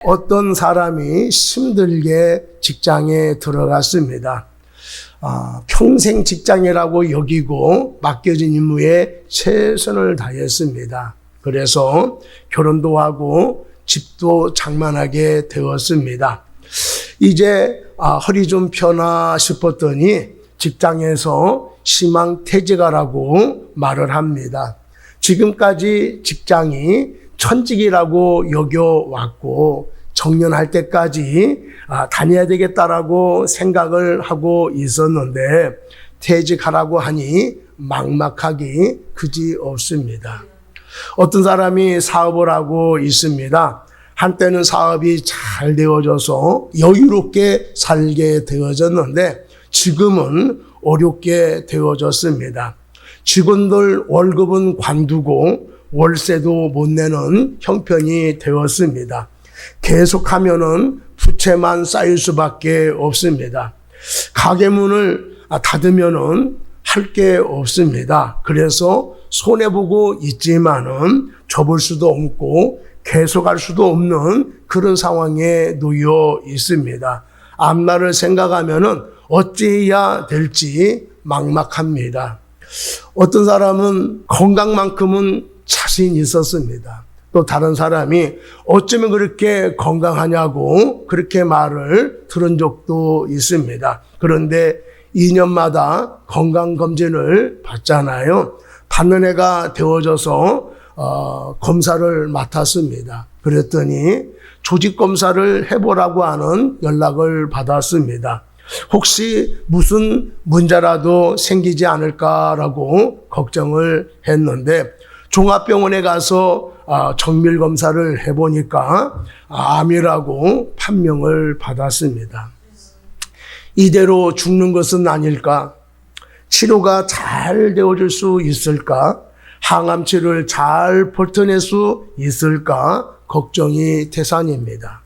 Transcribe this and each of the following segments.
어떤 사람이 힘들게 직장에 들어갔습니다. 평생 직장이라고 여기고 맡겨진 임무에 최선을 다했습니다. 그래서 결혼도 하고 집도 장만하게 되었습니다. 이제 허리 좀 펴나 싶었더니 직장에서 희망퇴직하라고 말을 합니다. 지금까지 직장이 천직이라고 여겨왔고 정년할 때까지 다녀야 되겠다라고 생각을 하고 있었는데 퇴직하라고 하니 막막하기 그지없습니다. 어떤 사람이 사업을 하고 있습니다. 한때는 사업이 잘 되어져서 여유롭게 살게 되어졌는데 지금은 어렵게 되어졌습니다. 직원들 월급은 관두고 월세도 못 내는 형편이 되었습니다. 계속하면은 부채만 쌓일 수밖에 없습니다. 가게 문을 닫으면은 할 게 없습니다. 그래서 손해보고 있지만은 접을 수도 없고 계속할 수도 없는 그런 상황에 놓여 있습니다. 앞날을 생각하면은 어찌해야 될지 막막합니다. 어떤 사람은 건강만큼은 자신이 있었습니다. 또 다른 사람이 어쩌면 그렇게 건강하냐고 그렇게 말을 들은 적도 있습니다. 그런데 2년마다 건강검진을 받잖아요. 받는 해가 되어져서 검사를 맡았습니다. 그랬더니 조직검사를 해보라고 하는 연락을 받았습니다. 혹시 무슨 문제라도 생기지 않을까라고 걱정을 했는데 종합병원에 가서 정밀검사를 해보니까 암이라고 판명을 받았습니다. 이대로 죽는 것은 아닐까? 치료가 잘 되어줄 수 있을까? 항암치료를 잘 버텨낼 수 있을까? 걱정이 태산입니다.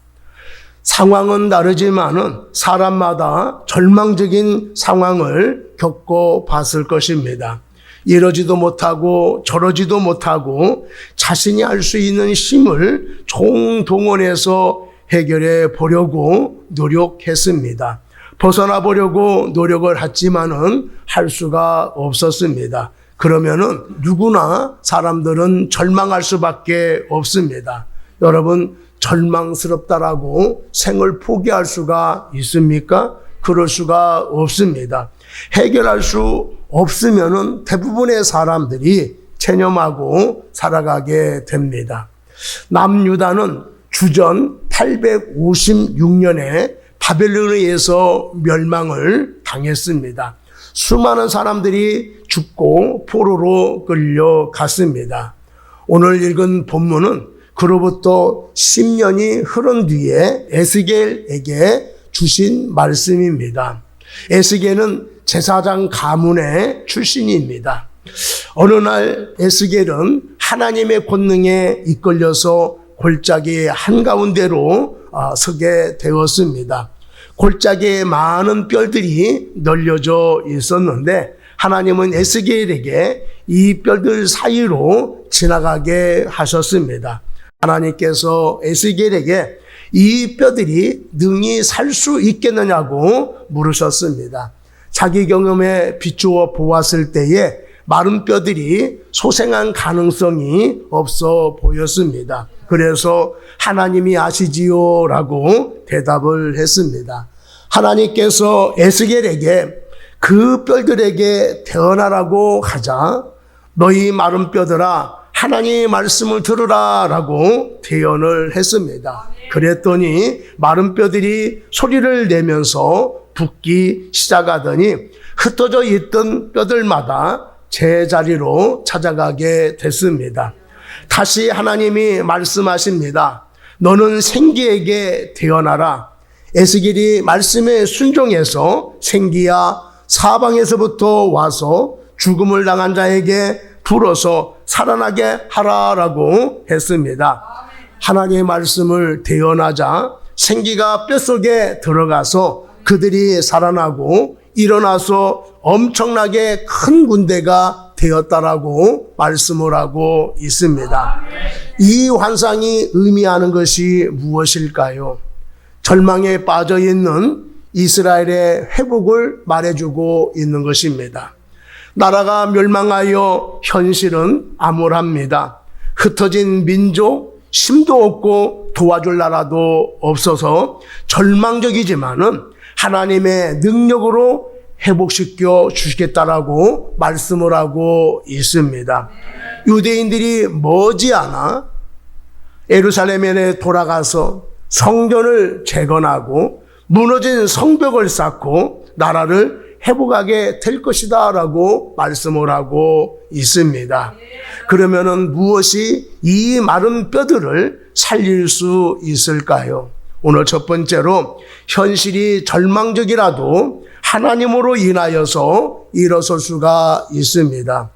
상황은 다르지만은 사람마다 절망적인 상황을 겪어봤을 것입니다. 이러지도 못하고 저러지도 못하고 자신이 할 수 있는 힘을 총동원해서 해결해 보려고 노력했습니다. 벗어나 보려고 노력을 했지만은 할 수가 없었습니다. 그러면은 누구나 사람들은 절망할 수밖에 없습니다. 여러분, 절망스럽다라고 생을 포기할 수가 있습니까? 그럴 수가 없습니다. 해결할 수 없으면은 대부분의 사람들이 체념하고 살아가게 됩니다. 남유다는 주전 856년에 바벨론에 의해서 멸망을 당했습니다. 수많은 사람들이 죽고 포로로 끌려갔습니다. 오늘 읽은 본문은 그로부터 10년이 흐른 뒤에 에스겔에게 주신 말씀입니다. 에스겔은 제사장 가문의 출신입니다. 어느 날 에스겔은 하나님의 권능에 이끌려서 골짜기 한가운데로 서게 되었습니다. 골짜기에 많은 뼈들이 널려져 있었는데 하나님은 에스겔에게 이 뼈들 사이로 지나가게 하셨습니다. 하나님께서 에스겔에게 이 뼈들이 능히 살 수 있겠느냐고 물으셨습니다. 자기 경험에 비추어 보았을 때에 마른 뼈들이 소생한 가능성이 없어 보였습니다. 그래서 하나님이 아시지요 라고 대답을 했습니다. 하나님께서 에스겔에게 그 뼈들에게 태어나라고 하자 너희 마른 뼈들아 하나님의 말씀을 들으라 라고 대언을 했습니다. 그랬더니 마른 뼈들이 소리를 내면서 붓기 시작하더니 흩어져 있던 뼈들마다 제자리로 찾아가게 됐습니다. 다시 하나님이 말씀하십니다. 너는 생기에게 태어나라. 에스겔이 말씀에 순종해서 생기야 사방에서부터 와서 죽음을 당한 자에게 불어서 살아나게 하라라고 했습니다. 하나님의 말씀을 대언하자 생기가 뼛속에 들어가서 그들이 살아나고 일어나서 엄청나게 큰 군대가 되었다라고 말씀을 하고 있습니다. 이 환상이 의미하는 것이 무엇일까요? 절망에 빠져 있는 이스라엘의 회복을 말해주고 있는 것입니다. 나라가 멸망하여 현실은 암울합니다. 흩어진 민족, 힘도 없고 도와줄 나라도 없어서 절망적이지만은 하나님의 능력으로 회복시켜 주시겠다라고 말씀을 하고 있습니다. 유대인들이 머지않아 예루살렘에 돌아가서 성전을 재건하고 무너진 성벽을 쌓고 나라를 회복하게 될 것이다 라고 말씀을 하고 있습니다. 그러면은 무엇이 이 마른 뼈들을 살릴 수 있을까요? 오늘 첫 번째로 현실이 절망적이라도 하나님으로 인하여서 일어설 수가 있습니다.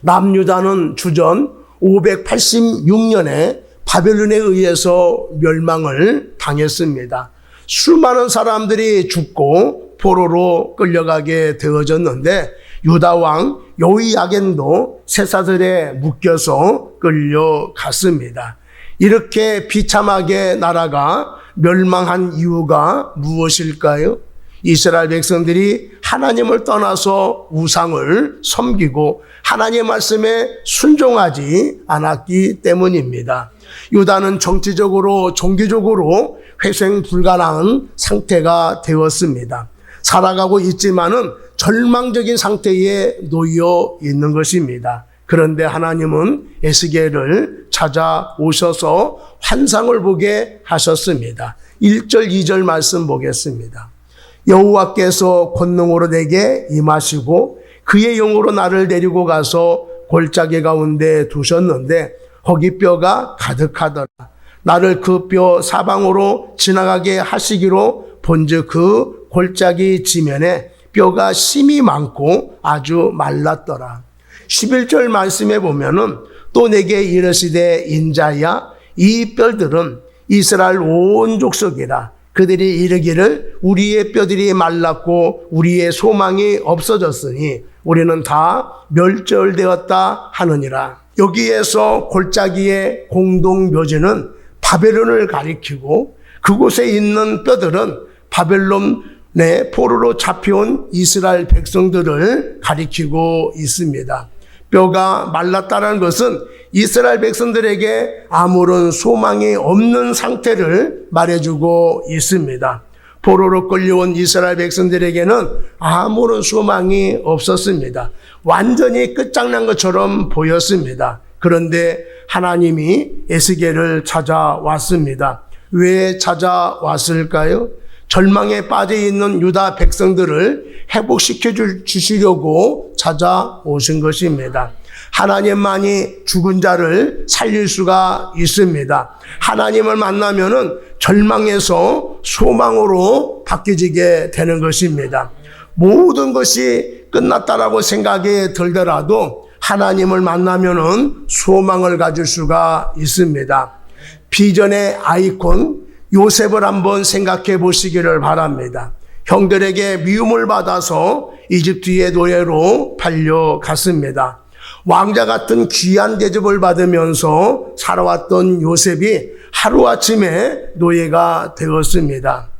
남유다는 주전 586년에 바벨론에 의해서 멸망을 당했습니다. 수많은 사람들이 죽고 포로로 끌려가게 되어졌는데 유다 왕 요이야겐도 쇠사슬에 묶여서 끌려갔습니다. 이렇게 비참하게 나라가 멸망한 이유가 무엇일까요? 이스라엘 백성들이 하나님을 떠나서 우상을 섬기고 하나님의 말씀에 순종하지 않았기 때문입니다. 유다는 정치적으로 종교적으로 회생 불가능한 상태가 되었습니다. 살아가고 있지만은 절망적인 상태에 놓여 있는 것입니다. 그런데 하나님은 에스겔을 찾아오셔서 환상을 보게 하셨습니다. 1절, 2절 말씀 보겠습니다. 여호와께서 권능으로 내게 임하시고 그의 영으로 나를 데리고 가서 골짜기 가운데 두셨는데 거기 뼈가 가득하더라. 나를 그 뼈 사방으로 지나가게 하시기로 본즉 그 골짜기 지면에 뼈가 심이 많고 아주 말랐더라. 11절 말씀에 보면은 또 내게 이르시되 인자야 이 뼈들은 이스라엘 온 족속이라. 그들이 이르기를 우리의 뼈들이 말랐고 우리의 소망이 없어졌으니 우리는 다 멸절되었다 하느니라. 여기에서 골짜기의 공동묘지는 바벨론을 가리키고 그곳에 있는 뼈들은 바벨론의 포로로 잡혀온 이스라엘 백성들을 가리키고 있습니다. 뼈가 말랐다는 것은 이스라엘 백성들에게 아무런 소망이 없는 상태를 말해주고 있습니다. 포로로 끌려온 이스라엘 백성들에게는 아무런 소망이 없었습니다. 완전히 끝장난 것처럼 보였습니다. 그런데 하나님이 에스겔을 찾아왔습니다. 왜 찾아왔을까요? 절망에 빠져 있는 유다 백성들을 회복시켜 주시려고 찾아오신 것입니다. 하나님만이 죽은 자를 살릴 수가 있습니다. 하나님을 만나면은 절망에서 소망으로 바뀌게 되는 것입니다. 모든 것이 끝났다라고 생각이 들더라도 하나님을 만나면은 소망을 가질 수가 있습니다. 비전의 아이콘 요셉을 한번 생각해 보시기를 바랍니다. 형들에게 미움을 받아서 이집트의 노예로 팔려갔습니다. 왕자 같은 귀한 대접을 받으면서 살아왔던 요셉이 하루아침에 노예가 되었습니다.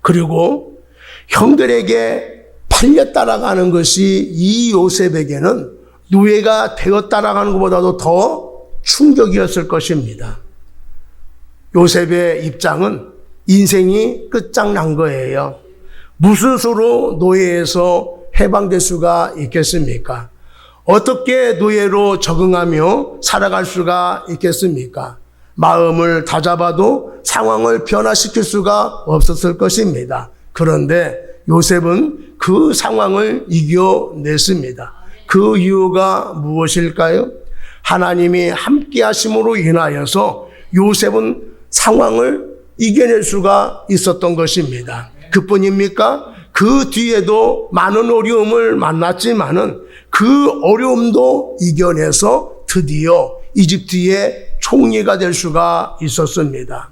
그리고 형들에게 팔려 따라가는 것이 이 요셉에게는 노예가 되었다라는 것보다도 더 충격이었을 것입니다. 요셉의 입장은 인생이 끝장난 거예요. 무슨 수로 노예에서 해방될 수가 있겠습니까? 어떻게 노예로 적응하며 살아갈 수가 있겠습니까? 마음을 다잡아도 상황을 변화시킬 수가 없었을 것입니다. 그런데 요셉은 그 상황을 이겨냈습니다. 그 이유가 무엇일까요? 하나님이 함께 하심으로 인하여서 요셉은 상황을 이겨낼 수가 있었던 것입니다. 그뿐입니까? 그 뒤에도 많은 어려움을 만났지만은 그 어려움도 이겨내서 드디어 이집트의 총리가 될 수가 있었습니다.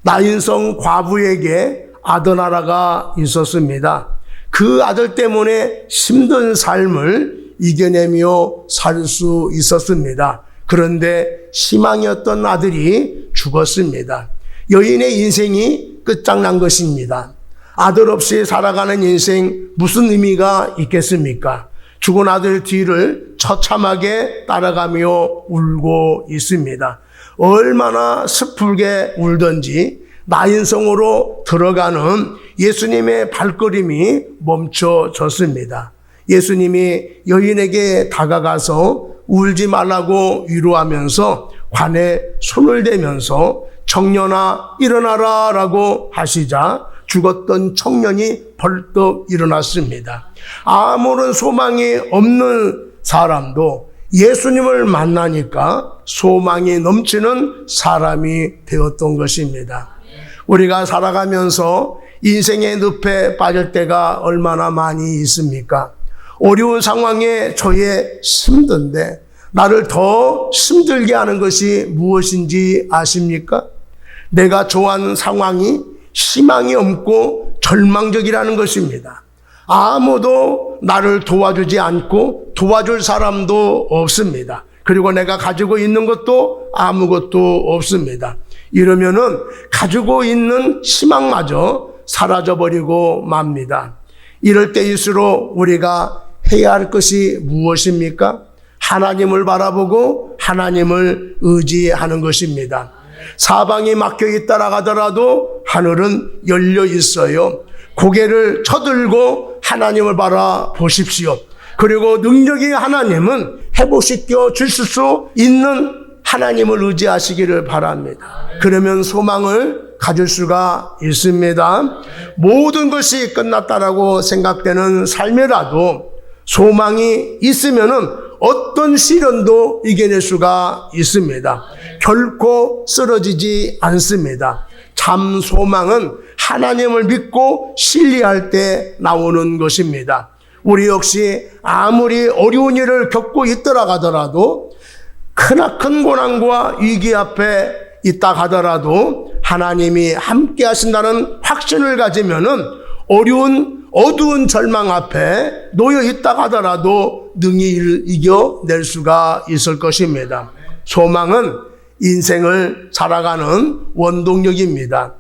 나인성 과부에게 아들 하나가 있었습니다. 그 아들 때문에 힘든 삶을 이겨내며 살 수 있었습니다. 그런데 희망이었던 아들이 죽었습니다. 여인의 인생이 끝장난 것입니다. 아들 없이 살아가는 인생 무슨 의미가 있겠습니까? 죽은 아들 뒤를 처참하게 따라가며 울고 있습니다. 얼마나 슬프게 울던지 나인성으로 들어가는 예수님의 발걸음이 멈춰졌습니다. 예수님이 여인에게 다가가서 울지 말라고 위로하면서 관에 손을 대면서 청년아 일어나라 라고 하시자 죽었던 청년이 벌떡 일어났습니다. 아무런 소망이 없는 사람도 예수님을 만나니까 소망이 넘치는 사람이 되었던 것입니다. 우리가 살아가면서 인생의 늪에 빠질 때가 얼마나 많이 있습니까? 어려운 상황에 저의 힘든데 나를 더 힘들게 하는 것이 무엇인지 아십니까? 내가 좋아하는 상황이 희망이 없고 절망적이라는 것입니다. 아무도 나를 도와주지 않고 도와줄 사람도 없습니다. 그리고 내가 가지고 있는 것도 아무것도 없습니다. 이러면은 가지고 있는 희망마저 사라져버리고 맙니다. 이럴 때일수록 우리가 해야 할 것이 무엇입니까? 하나님을 바라보고 하나님을 의지하는 것입니다. 사방이 막혀 있다라 하더라도 하늘은 열려 있어요. 고개를 쳐들고 하나님을 바라보십시오. 그리고 능력이 하나님은 회복시켜 주실 수 있는 하나님을 의지하시기를 바랍니다. 그러면 소망을 가질 수가 있습니다. 모든 것이 끝났다라고 생각되는 삶이라도 소망이 있으면은 어떤 시련도 이겨낼 수가 있습니다. 결코 쓰러지지 않습니다. 참 소망은 하나님을 믿고 신뢰할 때 나오는 것입니다. 우리 역시 아무리 어려운 일을 겪고 있더라 하더라도 크나큰 고난과 위기 앞에 있다 하더라도 하나님이 함께 하신다는 확신을 가지면은 어두운 절망 앞에 놓여 있다 하더라도 능히 이겨낼 수가 있을 것입니다. 소망은 인생을 살아가는 원동력입니다.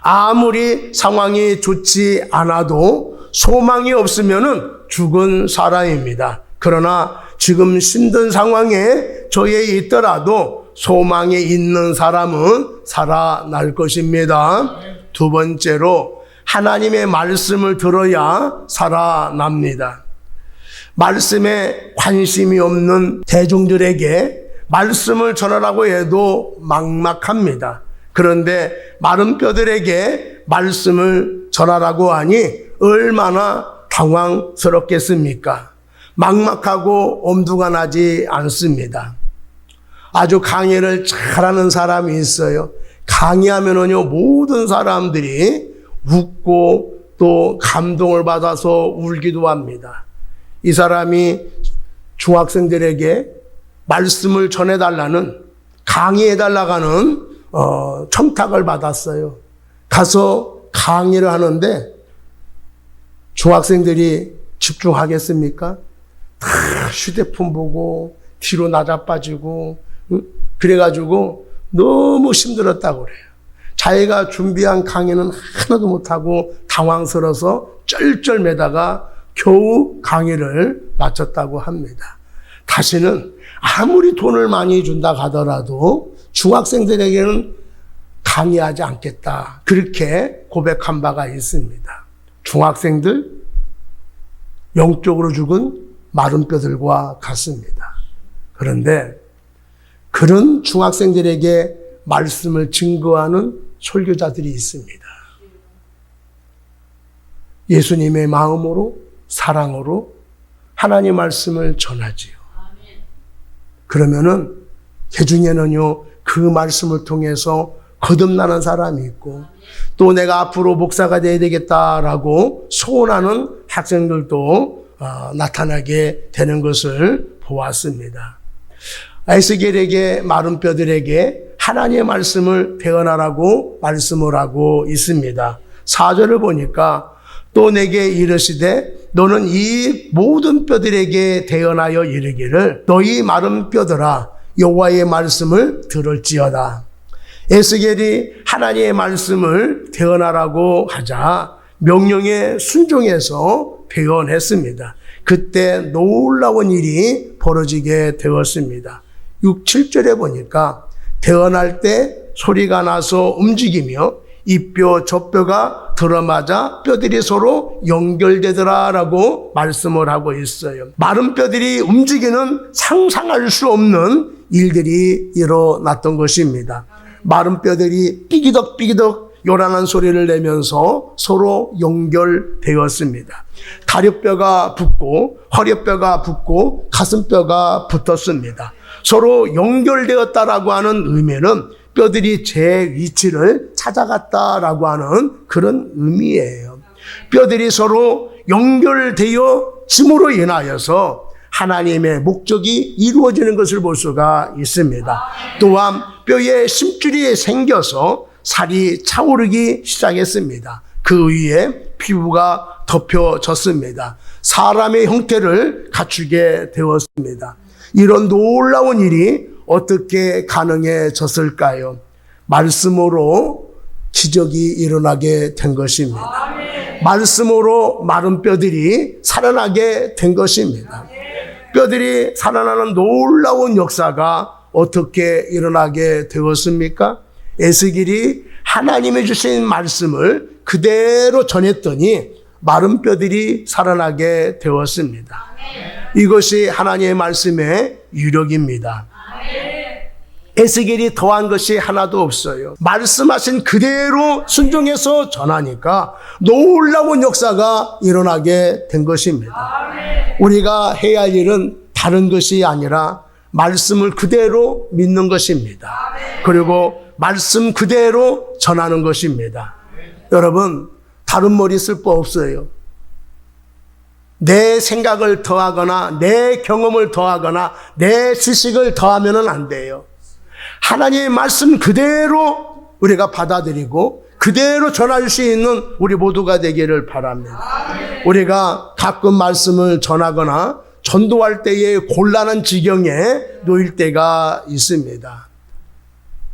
아무리 상황이 좋지 않아도 소망이 없으면은 죽은 사람입니다. 그러나 지금 힘든 상황에 처해 있더라도 소망이 있는 사람은 살아날 것입니다. 두 번째로 하나님의 말씀을 들어야 살아납니다. 말씀에 관심이 없는 대중들에게 말씀을 전하라고 해도 막막합니다. 그런데 마른 뼈들에게 말씀을 전하라고 하니 얼마나 당황스럽겠습니까? 막막하고 엄두가 나지 않습니다. 아주 강의를 잘하는 사람이 있어요. 강의하면은요, 모든 사람들이 웃고 또 감동을 받아서 울기도 합니다. 이 사람이 중학생들에게 말씀을 전해달라는, 강의해달라고 하는 청탁을 받았어요. 가서 강의를 하는데 중학생들이 집중하겠습니까? 다 휴대폰 보고 뒤로 낮아빠지고 그래가지고 너무 힘들었다고 그래요. 자기가 준비한 강의는 하나도 못하고 당황스러워서 쩔쩔매다가 겨우 강의를 마쳤다고 합니다. 다시는 아무리 돈을 많이 준다 하더라도 중학생들에게는 강의하지 않겠다. 그렇게 고백한 바가 있습니다. 중학생들 영적으로 죽은 마른 뼈들과 같습니다. 그런데 그런 중학생들에게 말씀을 증거하는 설교자들이 있습니다. 예수님의 마음으로, 사랑으로 하나님 말씀을 전하지요. 그러면은 그 중에는요, 그 말씀을 통해서 거듭나는 사람이 있고 또 내가 앞으로 목사가 돼야 되겠다라고 소원하는 학생들도 나타나게 되는 것을 보았습니다. 에스겔에게 마른 뼈들에게 하나님의 말씀을 대언하라고 말씀을 하고 있습니다. 4절을 보니까 또 내게 이르시되 너는 이 모든 뼈들에게 대언하여 이르기를 너희 마른 뼈들아 여호와의 말씀을 들을지어다. 에스겔이 하나님의 말씀을 대언하라고 하자 명령에 순종해서 대언했습니다. 그때 놀라운 일이 벌어지게 되었습니다. 6, 7절에 보니까 대언할 때 소리가 나서 움직이며 이 뼈 저 뼈가 들어맞아 뼈들이 서로 연결되더라라고 말씀을 하고 있어요. 마른 뼈들이 움직이는 상상할 수 없는 일들이 일어났던 것입니다. 마른 뼈들이 삐기덕 요란한 소리를 내면서 서로 연결되었습니다. 다리뼈가 붙고 허리뼈가 붙고 가슴뼈가 붙었습니다. 서로 연결되었다라고 하는 의미는 뼈들이 제 위치를 찾아갔다라고 하는 그런 의미예요. 뼈들이 서로 연결되어짐으로 인하여서 하나님의 목적이 이루어지는 것을 볼 수가 있습니다. 또한 뼈에 심줄이 생겨서 살이 차오르기 시작했습니다. 그 위에 피부가 덮여졌습니다. 사람의 형태를 갖추게 되었습니다. 이런 놀라운 일이 어떻게 가능해졌을까요? 말씀으로 기적이 일어나게 된 것입니다. 말씀으로 마른 뼈들이 살아나게 된 것입니다. 뼈들이 살아나는 놀라운 역사가 어떻게 일어나게 되었습니까? 에스겔이 하나님이 주신 말씀을 그대로 전했더니 마른 뼈들이 살아나게 되었습니다. 이것이 하나님의 말씀의 유력입니다. 에스겔이 더한 것이 하나도 없어요. 말씀하신 그대로 순종해서 전하니까 놀라운 역사가 일어나게 된 것입니다. 우리가 해야 할 일은 다른 것이 아니라 말씀을 그대로 믿는 것입니다. 그리고 말씀 그대로 전하는 것입니다. 여러분, 다른 머리 쓸 거 없어요. 내 생각을 더하거나 내 경험을 더하거나 내 지식을 더하면 안 돼요. 하나님의 말씀 그대로 우리가 받아들이고 그대로 전할 수 있는 우리 모두가 되기를 바랍니다. 우리가 가끔 말씀을 전하거나 전도할 때에 곤란한 지경에 놓일 때가 있습니다.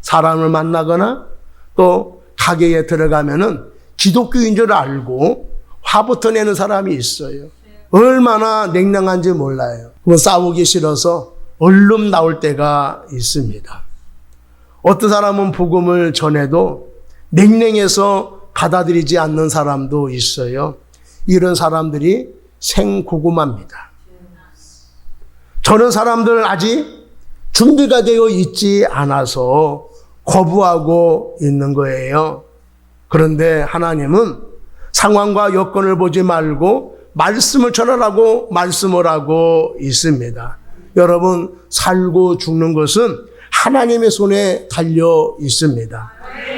사람을 만나거나 또 가게에 들어가면은 기독교인 줄 알고 화부터 내는 사람이 있어요. 얼마나 냉랭한지 몰라요. 그건 싸우기 싫어서 얼른 나올 때가 있습니다. 어떤 사람은 복음을 전해도 냉랭해서 받아들이지 않는 사람도 있어요. 이런 사람들이 생고구마입니다. 저런 사람들 아직 준비가 되어 있지 않아서 거부하고 있는 거예요. 그런데 하나님은 상황과 여건을 보지 말고 말씀을 전하라고 말씀을 하고 있습니다. 여러분, 살고 죽는 것은 하나님의 손에 달려 있습니다.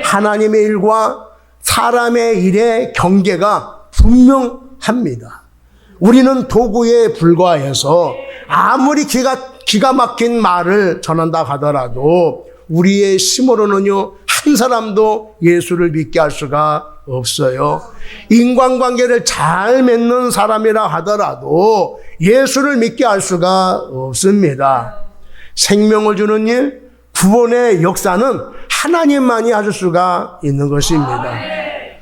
하나님의 일과 사람의 일의 경계가 분명합니다. 우리는 도구에 불과해서 아무리 기가 막힌 말을 전한다 하더라도 우리의 힘으로는요, 한 사람도 예수를 믿게 할 수가 없어요. 인간관계를 잘 맺는 사람이라 하더라도 예수를 믿게 할 수가 없습니다. 생명을 주는 일, 구원의 역사는 하나님만이 하실 수가 있는 것입니다.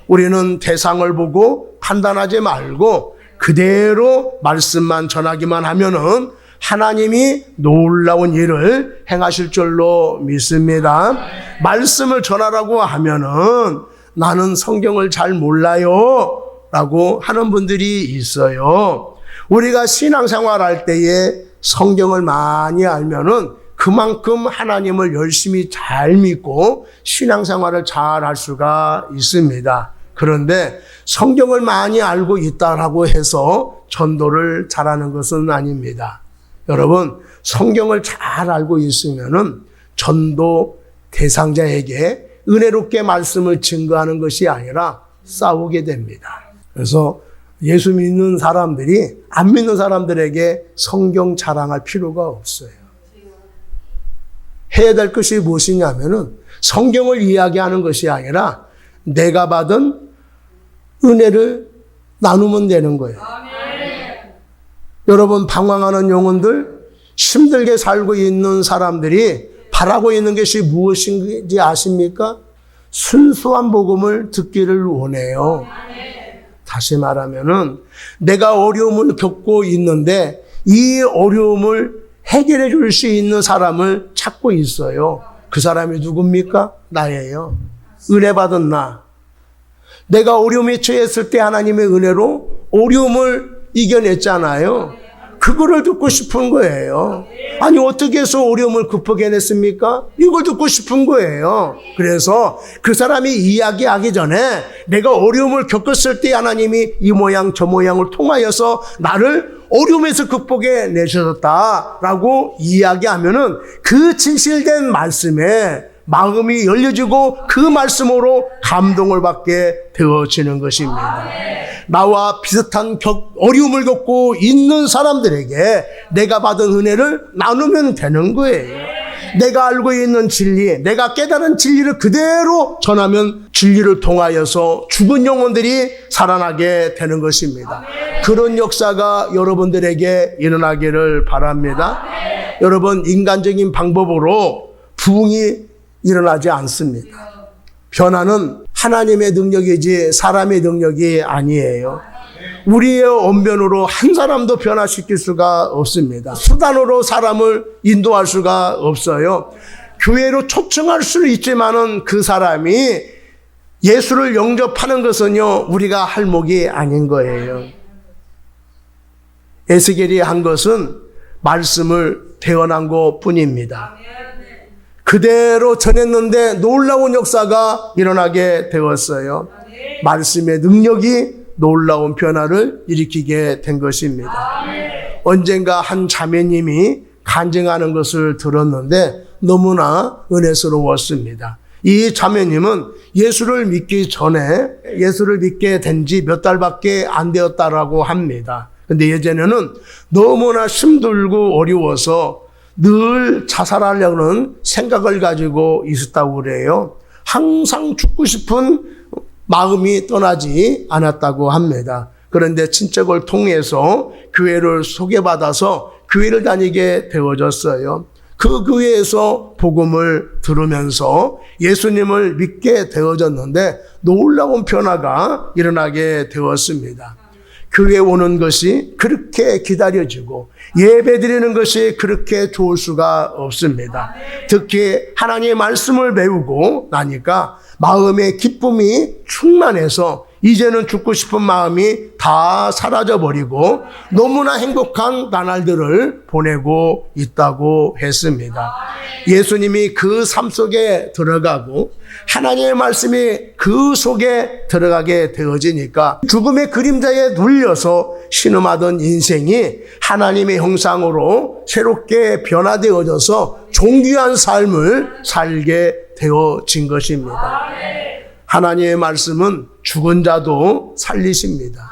우리는 대상을 보고 판단하지 말고 그대로 말씀만 전하기만 하면은 하나님이 놀라운 일을 행하실 줄로 믿습니다. 말씀을 전하라고 하면은 나는 성경을 잘 몰라요 라고 하는 분들이 있어요. 우리가 신앙생활 할 때에 성경을 많이 알면은 그만큼 하나님을 열심히 잘 믿고 신앙생활을 잘 할 수가 있습니다. 그런데 성경을 많이 알고 있다라고 해서 전도를 잘하는 것은 아닙니다. 여러분, 성경을 잘 알고 있으면은 전도 대상자에게 은혜롭게 말씀을 증거하는 것이 아니라 싸우게 됩니다. 그래서 예수 믿는 사람들이 안 믿는 사람들에게 성경 자랑할 필요가 없어요. 해야 될 것이 무엇이냐면은 성경을 이야기하는 것이 아니라 내가 받은 은혜를 나누면 되는 거예요. 여러분, 방황하는 영혼들, 힘들게 살고 있는 사람들이 바라고 있는 것이 무엇인지 아십니까? 순수한 복음을 듣기를 원해요. 다시 말하면은 내가 어려움을 겪고 있는데 이 어려움을 해결해 줄 수 있는 사람을 찾고 있어요. 그 사람이 누굽니까? 나예요. 은혜 받은 나. 내가 어려움에 처했을 때 하나님의 은혜로 어려움을 이겨냈잖아요. 그거를 듣고 싶은 거예요. 아니, 어떻게 해서 어려움을 극복해냈습니까? 이걸 듣고 싶은 거예요. 그래서 그 사람이 이야기하기 전에 내가 어려움을 겪었을 때 하나님이 이 모양 저 모양을 통하여서 나를 어려움에서 극복해 내셨다라고 이야기하면은 그 진실된 말씀에 마음이 열려지고 그 말씀으로 감동을 받게 되어지는 것입니다. 나와 비슷한 어려움을 겪고 있는 사람들에게 내가 받은 은혜를 나누면 되는 거예요. 내가 알고 있는 진리, 내가 깨달은 진리를 그대로 전하면 진리를 통하여서 죽은 영혼들이 살아나게 되는 것입니다. 그런 역사가 여러분들에게 일어나기를 바랍니다. 여러분, 인간적인 방법으로 부흥이 일어나지 않습니다. 변화는 하나님의 능력이지 사람의 능력이 아니에요. 우리의 언변으로 한 사람도 변화시킬 수가 없습니다. 수단으로 사람을 인도할 수가 없어요. 교회로 초청할 수는 있지만은 그 사람이 예수를 영접하는 것은요, 우리가 할 목이 아닌 거예요. 에스겔이 한 것은 말씀을 대언한 것 뿐입니다. 그대로 전했는데 놀라운 역사가 일어나게 되었어요. 말씀의 능력이 놀라운 변화를 일으키게 된 것입니다. 언젠가 한 자매님이 간증하는 것을 들었는데 너무나 은혜스러웠습니다. 이 자매님은 예수를 믿기 전에 예수를 믿게 된 지 몇 달밖에 안 되었다라고 합니다. 근데 예전에는 너무나 힘들고 어려워서 늘 자살하려는 생각을 가지고 있었다고 그래요. 항상 죽고 싶은 마음이 떠나지 않았다고 합니다. 그런데 친척을 통해서 교회를 소개받아서 교회를 다니게 되어졌어요. 그 교회에서 복음을 들으면서 예수님을 믿게 되어졌는데 놀라운 변화가 일어나게 되었습니다. 교회에 오는 것이 그렇게 기다려지고 예배드리는 것이 그렇게 좋을 수가 없습니다. 특히 하나님의 말씀을 배우고 나니까 마음의 기쁨이 충만해서 이제는 죽고 싶은 마음이 다 사라져버리고 너무나 행복한 나날들을 보내고 있다고 했습니다. 예수님이 그 삶 속에 들어가고 하나님의 말씀이 그 속에 들어가게 되어지니까 죽음의 그림자에 눌려서 신음하던 인생이 하나님의 형상으로 새롭게 변화되어져서 존귀한 삶을 살게 되어진 것입니다. 하나님의 말씀은 죽은 자도 살리십니다.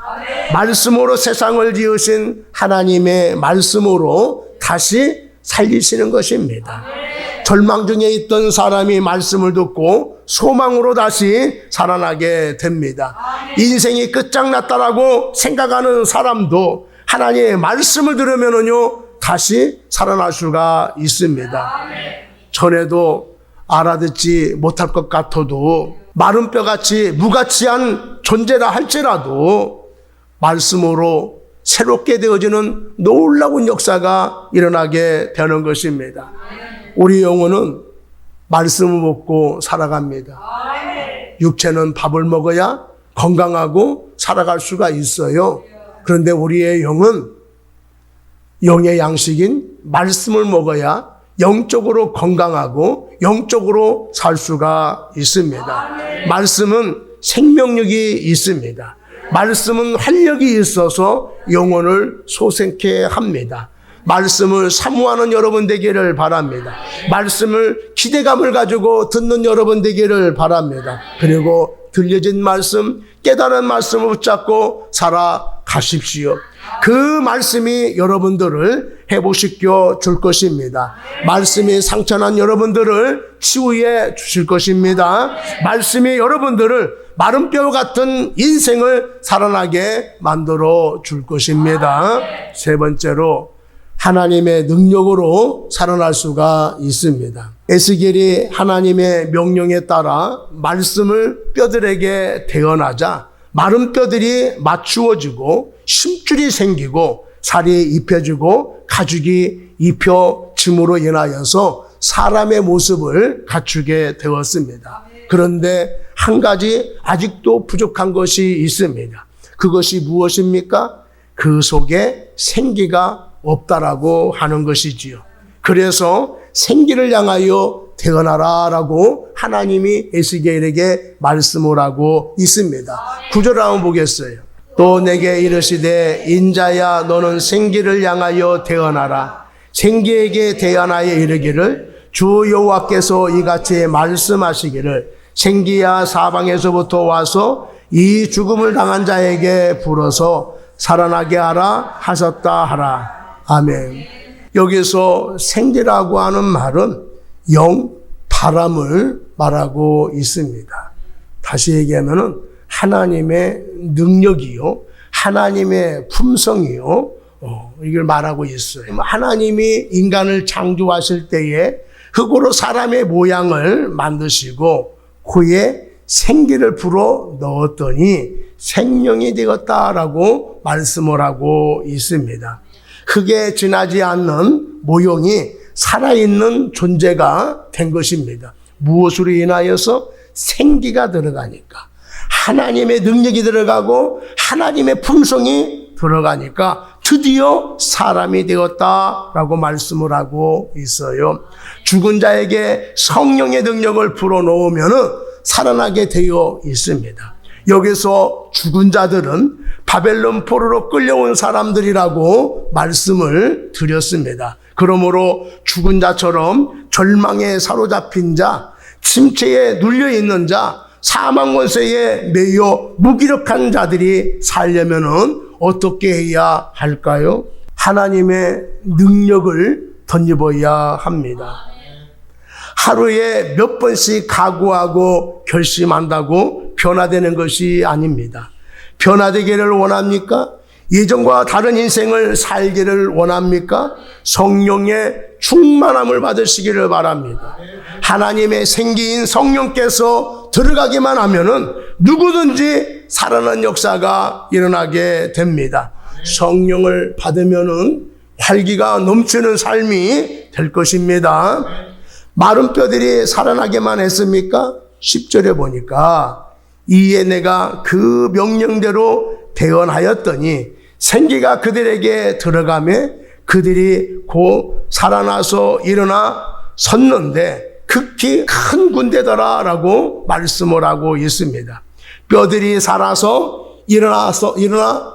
말씀으로 세상을 지으신 하나님의 말씀으로 다시 살리시는 것입니다. 절망 중에 있던 사람이 말씀을 듣고 소망으로 다시 살아나게 됩니다. 인생이 끝장났다라고 생각하는 사람도 하나님의 말씀을 들으면은요, 다시 살아날 수가 있습니다. 전에도 알아듣지 못할 것 같아도 마른 뼈같이 무가치한 존재라 할지라도 말씀으로 새롭게 되어지는 놀라운 역사가 일어나게 되는 것입니다. 우리 영혼은 말씀을 먹고 살아갑니다. 육체는 밥을 먹어야 건강하고 살아갈 수가 있어요. 그런데 우리의 영은 영의 양식인 말씀을 먹어야 영적으로 건강하고 영적으로 살 수가 있습니다. 말씀은 생명력이 있습니다. 말씀은 활력이 있어서 영혼을 소생케 합니다. 말씀을 사모하는 여러분 되기를 바랍니다. 말씀을 기대감을 가지고 듣는 여러분 되기를 바랍니다. 그리고 들려진 말씀, 깨달은 말씀을 붙잡고 살아가십시오. 그 말씀이 여러분들을 회복시켜 줄 것입니다. 말씀이 상처난 여러분들을 치유해 주실 것입니다. 말씀이 여러분들을 마른 뼈 같은 인생을 살아나게 만들어 줄 것입니다. 세 번째로 하나님의 능력으로 살아날 수가 있습니다. 에스겔이 하나님의 명령에 따라 말씀을 뼈들에게 대언하자 마른 뼈들이 맞추어지고 힘줄이 생기고 살이 입혀지고 가죽이 입혀짐으로 인하여서 사람의 모습을 갖추게 되었습니다. 그런데 한 가지 아직도 부족한 것이 있습니다. 그것이 무엇입니까? 그 속에 생기가 없다라고 하는 것이지요. 그래서 생기를 향하여 태어나라라고 하나님이 에스겔에게 말씀을 하고 있습니다. 9절 한번 보겠어요. 또 내게 이르시되 인자야 너는 생기를 향하여 태어나라. 생기에게 태어나여 이르기를 주 여호와께서 이같이 말씀하시기를 생기야 사방에서부터 와서 이 죽음을 당한 자에게 불어서 살아나게 하라 하셨다 하라. 아멘. 여기서 생기라고 하는 말은 영, 바람을 말하고 있습니다. 다시 얘기하면은 하나님의 능력이요, 하나님의 품성이요, 이걸 말하고 있어요. 하나님이 인간을 창조하실 때에 흙으로 사람의 모양을 만드시고 그에 생기를 불어 넣었더니 생명이 되었다라고 말씀을 하고 있습니다. 흙에 지나지 않는 모형이 살아있는 존재가 된 것입니다. 무엇으로 인하여서? 생기가 들어가니까. 하나님의 능력이 들어가고 하나님의 품성이 들어가니까 드디어 사람이 되었다라고 말씀을 하고 있어요. 죽은 자에게 성령의 능력을 불어넣으면 살아나게 되어 있습니다. 여기서 죽은 자들은 바벨론 포로로 끌려온 사람들이라고 말씀을 드렸습니다. 그러므로 죽은 자처럼 절망에 사로잡힌 자, 침체에 눌려있는 자, 사망 권세에 매여 무기력한 자들이 살려면은 어떻게 해야 할까요? 하나님의 능력을 덧입어야 합니다. 하루에 몇 번씩 각오하고 결심한다고 변화되는 것이 아닙니다. 변화되기를 원합니까? 예전과 다른 인생을 살기를 원합니까? 성령의 충만함을 받으시기를 바랍니다. 하나님의 생기인 성령께서 들어가기만 하면은 누구든지 살아나는 역사가 일어나게 됩니다. 성령을 받으면은 활기가 넘치는 삶이 될 것입니다. 마른 뼈들이 살아나게만 했습니까? 10절에 보니까 이에 내가 그 명령대로 대언하였더니 생기가 그들에게 들어가매 그들이 곧 살아나서 일어나 섰는데 극히 큰 군대더라라고 말씀을 하고 있습니다. 뼈들이 살아서 일어나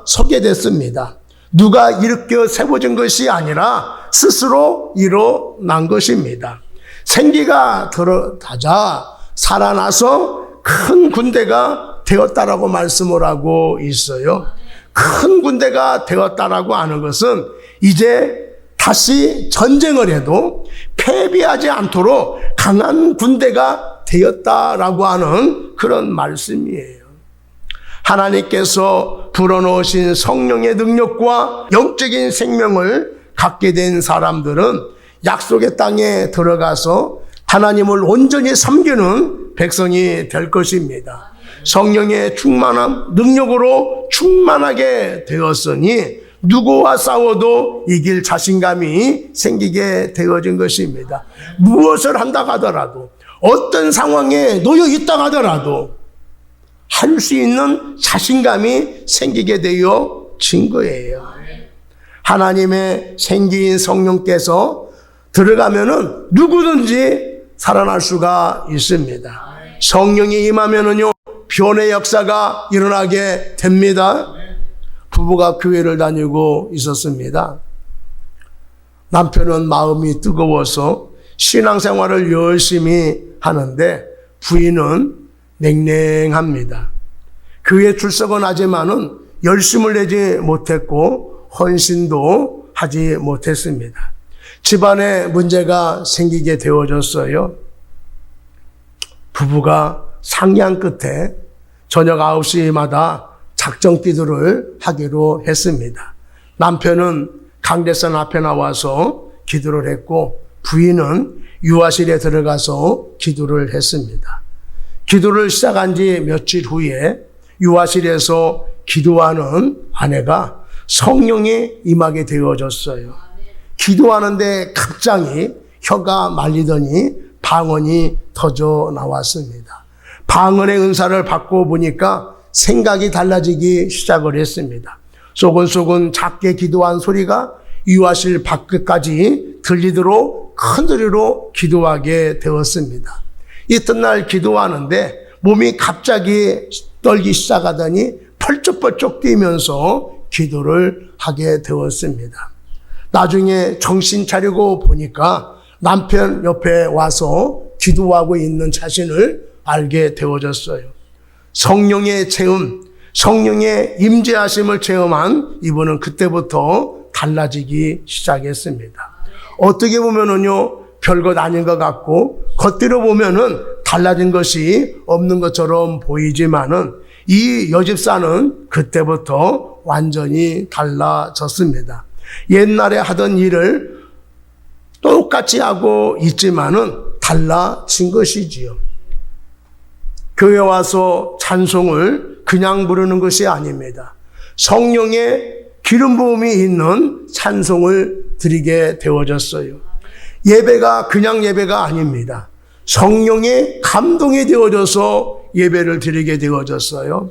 서게 됐습니다. 누가 일으켜 세워진 것이 아니라 스스로 일어난 것입니다. 생기가 들어가자 살아나서 큰 군대가 되었다라고 말씀을 하고 있어요. 큰 군대가 되었다라고 하는 것은 이제 다시 전쟁을 해도 패배하지 않도록 강한 군대가 되었다라고 하는 그런 말씀이에요. 하나님께서 불어넣으신 성령의 능력과 영적인 생명을 갖게 된 사람들은 약속의 땅에 들어가서 하나님을 온전히 섬기는 백성이 될 것입니다. 성령의 충만함, 능력으로 충만하게 되었으니 누구와 싸워도 이길 자신감이 생기게 되어진 것입니다. 무엇을 한다 하더라도 어떤 상황에 놓여 있다 하더라도 할 수 있는 자신감이 생기게 되어진 거예요. 하나님의 생기인 성령께서 들어가면은 누구든지 살아날 수가 있습니다. 성령이 임하면은요, 변의 역사가 일어나게 됩니다. 부부가 교회를 다니고 있었습니다. 남편은 마음이 뜨거워서 신앙생활을 열심히 하는데 부인은 냉랭합니다. 교회 출석은 하지만은 열심을 내지 못했고 헌신도 하지 못했습니다. 집안에 문제가 생기게 되어졌어요. 부부가 상의한 끝에 저녁 9시마다 작정 기도를 하기로 했습니다. 남편은 강대상 앞에 나와서 기도를 했고 부인은 유아실에 들어가서 기도를 했습니다. 기도를 시작한 지 며칠 후에 유아실에서 기도하는 아내가 성령이 임하게 되어졌어요. 기도하는데 갑자기 혀가 말리더니 방언이 터져 나왔습니다. 방언의 은사를 받고 보니까 생각이 달라지기 시작을 했습니다. 소근소근 작게 기도한 소리가 유아실 밖까지 들리도록 큰 소리로 기도하게 되었습니다. 이튿날 기도하는데 몸이 갑자기 떨기 시작하더니 펄쩍펄쩍 뛰면서 기도를 하게 되었습니다. 나중에 정신 차리고 보니까 남편 옆에 와서 기도하고 있는 자신을 알게 되어졌어요. 성령의 체험, 성령의 임재하심을 체험한 이분은 그때부터 달라지기 시작했습니다. 어떻게 보면은요, 별것 아닌 것 같고 겉으로 보면은 달라진 것이 없는 것처럼 보이지만은 이 여집사는 그때부터 완전히 달라졌습니다. 옛날에 하던 일을 똑같이 하고 있지만은 달라진 것이지요. 교회 와서 찬송을 그냥 부르는 것이 아닙니다. 성령의 기름 부음이 있는 찬송을 드리게 되어졌어요. 예배가 그냥 예배가 아닙니다. 성령의 감동이 되어져서 예배를 드리게 되어졌어요.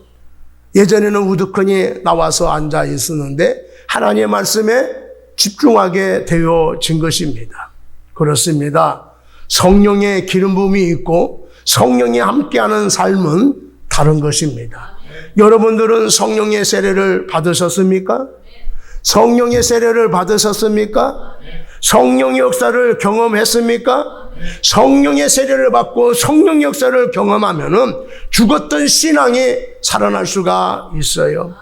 예전에는 우두커니 나와서 앉아 있었는데 하나님의 말씀에 집중하게 되어진 것입니다. 그렇습니다. 성령의 기름 부음이 있고 성령이 함께하는 삶은 다른 것입니다. 여러분들은 성령의 세례를 받으셨습니까? 성령의 세례를 받으셨습니까? 성령의 역사를 경험했습니까? 성령의 세례를 받고 성령 역사를 경험하면은 죽었던 신앙이 살아날 수가 있어요.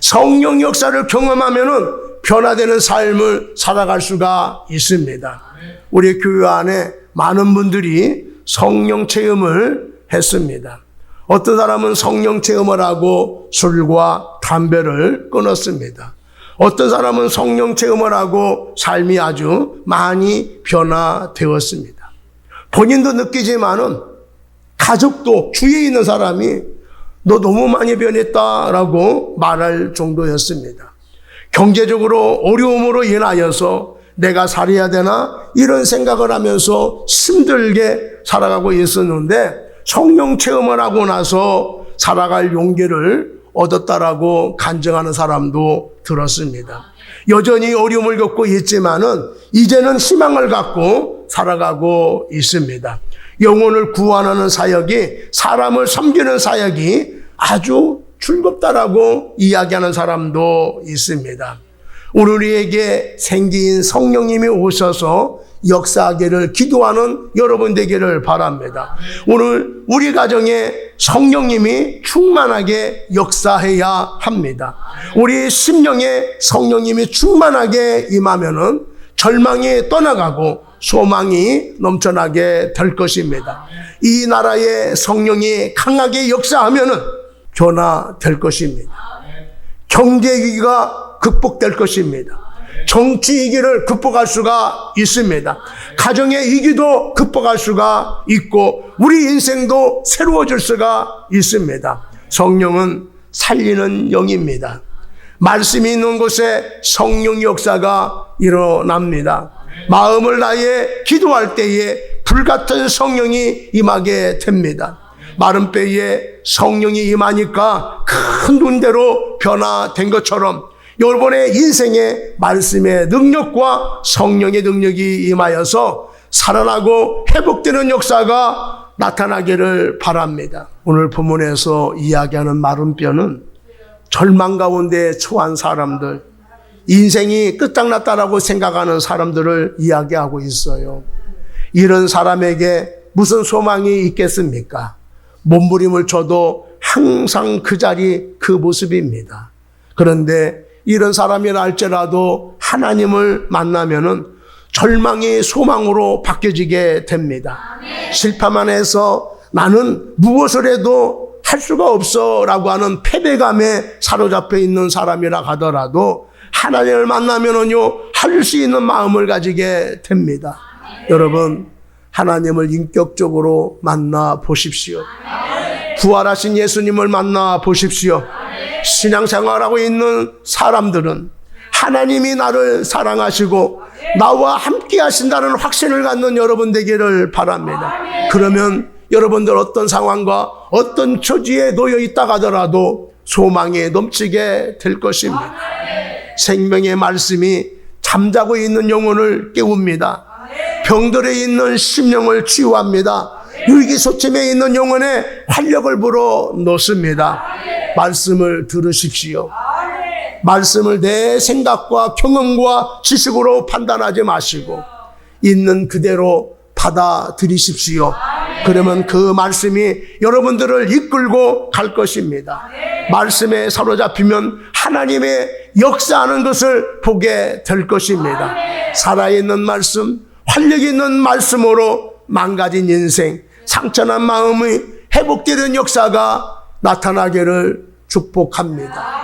성령 역사를 경험하면은 변화되는 삶을 살아갈 수가 있습니다. 우리 교회 안에 많은 분들이 성령 체험을 했습니다. 어떤 사람은 성령 체험을 하고 술과 담배를 끊었습니다. 어떤 사람은 성령 체험을 하고 삶이 아주 많이 변화되었습니다. 본인도 느끼지만은 가족도 주위에 있는 사람이 너 너무 많이 변했다라고 말할 정도였습니다. 경제적으로 어려움으로 인하여서 내가 살아야 되나 이런 생각을 하면서 힘들게 살아가고 있었는데 성령 체험을 하고 나서 살아갈 용기를 얻었다라고 간증하는 사람도 들었습니다. 여전히 어려움을 겪고 있지만은 이제는 희망을 갖고 살아가고 있습니다. 영혼을 구원하는 사역이, 사람을 섬기는 사역이 아주 즐겁다라고 이야기하는 사람도 있습니다. 우리에게 생긴 성령님이 오셔서 역사하기를 기도하는 여러분 되기를 바랍니다. 오늘 우리 가정에 성령님이 충만하게 역사해야 합니다. 우리 심령에 성령님이 충만하게 임하면은 절망이 떠나가고 소망이 넘쳐나게 될 것입니다. 이 나라의 성령이 강하게 역사하면은 변화될 것입니다. 경제 위기가 극복될 것입니다. 정치 위기를 극복할 수가 있습니다. 가정의 위기도 극복할 수가 있고 우리 인생도 새로워질 수가 있습니다. 성령은 살리는 영입니다. 말씀이 있는 곳에 성령 역사가 일어납니다. 마음을 다해 기도할 때에 불같은 성령이 임하게 됩니다. 마른 뼈에 성령이 임하니까 큰 눈대로 변화된 것처럼 여러분의 인생에 말씀의 능력과 성령의 능력이 임하여서 살아나고 회복되는 역사가 나타나기를 바랍니다. 오늘 본문에서 이야기하는 마른 뼈는 절망 가운데 처한 사람들, 인생이 끝장났다라고 생각하는 사람들을 이야기하고 있어요. 이런 사람에게 무슨 소망이 있겠습니까? 몸부림을 쳐도 항상 그 자리 그 모습입니다. 그런데 이런 사람이라 할지라도 하나님을 만나면은 절망이 소망으로 바뀌어지게 됩니다. 실패만 해서 나는 무엇을 해도 할 수가 없어 라고 하는 패배감에 사로잡혀 있는 사람이라 하더라도 하나님을 만나면은요, 할 수 있는 마음을 가지게 됩니다. 여러분, 하나님을 인격적으로 만나 보십시오. 부활하신 예수님을 만나 보십시오. 신앙생활하고 있는 사람들은 하나님이 나를 사랑하시고 나와 함께 하신다는 확신을 갖는 여러분 되기를 바랍니다. 그러면 여러분들 어떤 상황과 어떤 처지에 놓여 있다 하더라도 소망이 넘치게 될 것입니다. 생명의 말씀이 잠자고 있는 영혼을 깨웁니다. 병들에 있는 심령을 치유합니다. 유기소침에 있는 영혼에 활력을 불어 넣습니다. 말씀을 들으십시오. 말씀을 내 생각과 경험과 지식으로 판단하지 마시고 있는 그대로 받아들이십시오. 그러면 그 말씀이 여러분들을 이끌고 갈 것입니다. 말씀에 사로잡히면 하나님의 역사하는 것을 보게 될 것입니다. 살아있는 말씀, 활력 있는 말씀으로 망가진 인생, 상처난 마음이 회복되는 역사가 나타나기를 축복합니다.